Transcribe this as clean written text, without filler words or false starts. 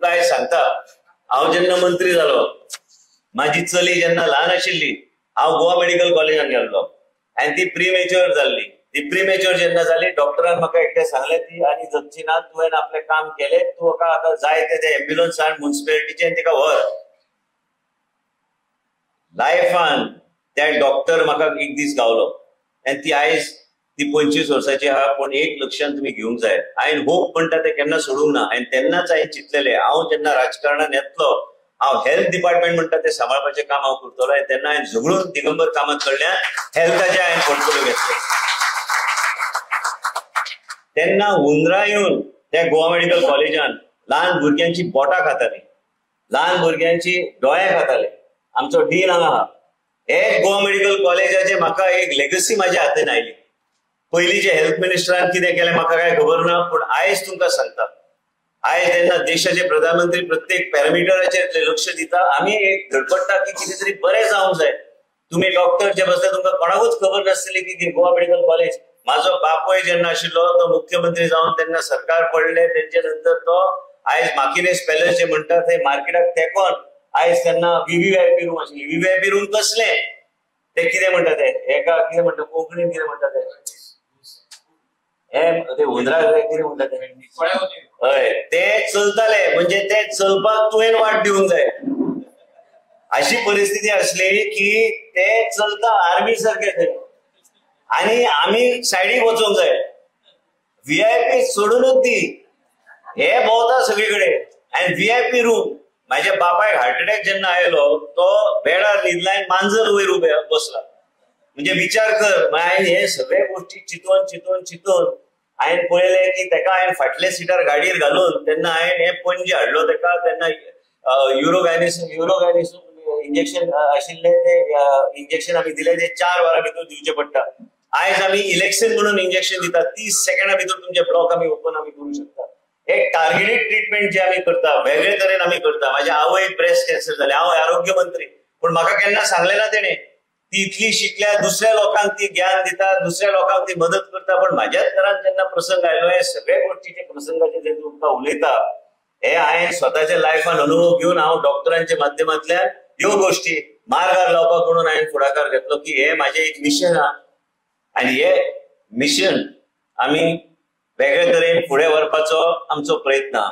काय सांगता, हांव जेन्ना मंत्री जालो, माझी चली जेन्ना ल्हान आशिल्ली, हांव गोवा मेडिकल कॉलेजान गेल्लो आनी ती प्रीमेच्युअर जाल्ली. ती प्रीमेच्युअर जेन्ना जाली, डॉक्टरान म्हाका एकटें सांगलें ती आनी जगची ना, तुवें आपलें काम केलें, तूं आतां जाय ते एम्ब्युलन्सान म्युनिसिपालिटीचें तिका व्हर. लायफान त्या डॉक्टर म्हाका एक दीस गावलो आनी ती आयज ती 25 वर्साची आहा, पूण एक लक्षांत तुमी घेवंक जाय, हांवें होप म्हणटा ते केन्ना सोडूंक ना. आनी तेन्नाच हांवें चिंतलेलें, हांव जेन्ना राजकारणांत येतलो, हांव हेल्थ डिपार्टमेंट म्हणटा ते सांबाळपाचें काम हांव करतलो. आनी तेन्ना हांवें झगडून दिगंबर कामत कडल्यान हेल्थाचें हांवें पोर्टफोलियो घेतलो. तेन्ना हुंदरां येवन त्या गोवा मेडिकल कॉलेजान ल्हान भुरग्यांची बोटां खातालीं, ल्हान भुरग्यांची दोळे खाताले. आमचो डीन हांगा आहा. हे गोवा मेडिकल कॉलेजाचे म्हाका एक लेगसी म्हाज्या हातीन आयली. पयलींचे हेल्थ मिनिस्टरान कितें केलें म्हाका काय खबर ना, पूण आयज तुमकां सांगता, आयज जेन्ना देशाचे प्रधानमंत्री प्रत्येक पॅरामिटराचेर लक्ष दिता, आमी एक धडपडटा की कितें तरी बरें जावंक जाय. तुमी डॉक्टर जे बसले, तुमकां कोणाकूच खबर नासतली की गोवा मेडिकल कॉलेज. म्हाजो बापूय जेन्ना आशिल्लो तो मुख्यमंत्री जावन तेन्ना सरकार पडले, तेंचे नंतर तो आयज माकिनेस पॅलेस जे म्हणटा थंय मार्केटाक तेंकोन आयज तेन्ना व्हीव्हीआयपी रूम आशिल्ली. व्हीव्हीआयपी रूम कसले ते कितें म्हणटा ते हेका कितें म्हणटा कोंकणीन कितें म्हणटा ते हुंदराक कितें म्हणटा ते हय ते चलताले, म्हणजे ते चलपाक तुवें वाट दिवंक जाय. अशी परिस्थिती असली की ते चलता आर्मी सारखे थंय आणि आम्ही सायडीक वचोंक जाय. व्हीआयपी सोडूनच दी, हे भोंवता सगळीकडे. आनी व्हीआयपी रूम, माझ्या बापायक हार्ट अटॅक जेन्ना आयलो, तो बेडार न्हिदला, मांजर वयर उबे बसला. म्हणजे विचार कर, हांवें हे सगळे गोष्टी चिंतून चिंतून चिंतून हांवें पळयलें की तेका हांवें फाटल्या सिटार गाडयेर घालून तेन्ना हांवें हे पणजे हाडलो तेका. तेन्ना युरोगायनिस इंजेक्शन आशिल्ले ते इंजेक्शन आमी दिले, ते 4 वरां भितर दिवचे पडटा. आयज आमी इलेक्शन म्हणून इंजेक्शन दितात, 30 सेकंडां भितर तुमचे ब्लॉक आमी ओपन आमी करू शकता. एक टार्गेटेड ट्रीटमेंट जे आमी करता, वेगळे तरेन आमी करता. म्हाज्या आवयक ब्रेस्ट कॅन्सर जाले, हांव आरोग्य मंत्री, पूण म्हाका केन्ना सांगलें ना तेणें. ती इतली शिकल्या, दुसऱ्या लोकांक ती ज्ञान दिता, दुसऱ्या लोकांक ती मदत करता. पण म्हाज्याच घरांत जेन्ना प्रसंग आयलो, हे सगळे गोष्टीचे प्रसंगाचे जे तुमकां उलयता, हे हांवें स्वताच्या लायफान अनुभव घेवन हांव डॉक्टरांच्या माध्यमांतल्यान ह्यो गोष्टी मार्गार लावपाक म्हणून हांवें फुडाकार घेतलो की हे म्हाजें एक मिशन आहा. आनी हे मिशन आमी वेगळे तरेन फुडें व्हरपाचो आमचो प्रयत्न आहा.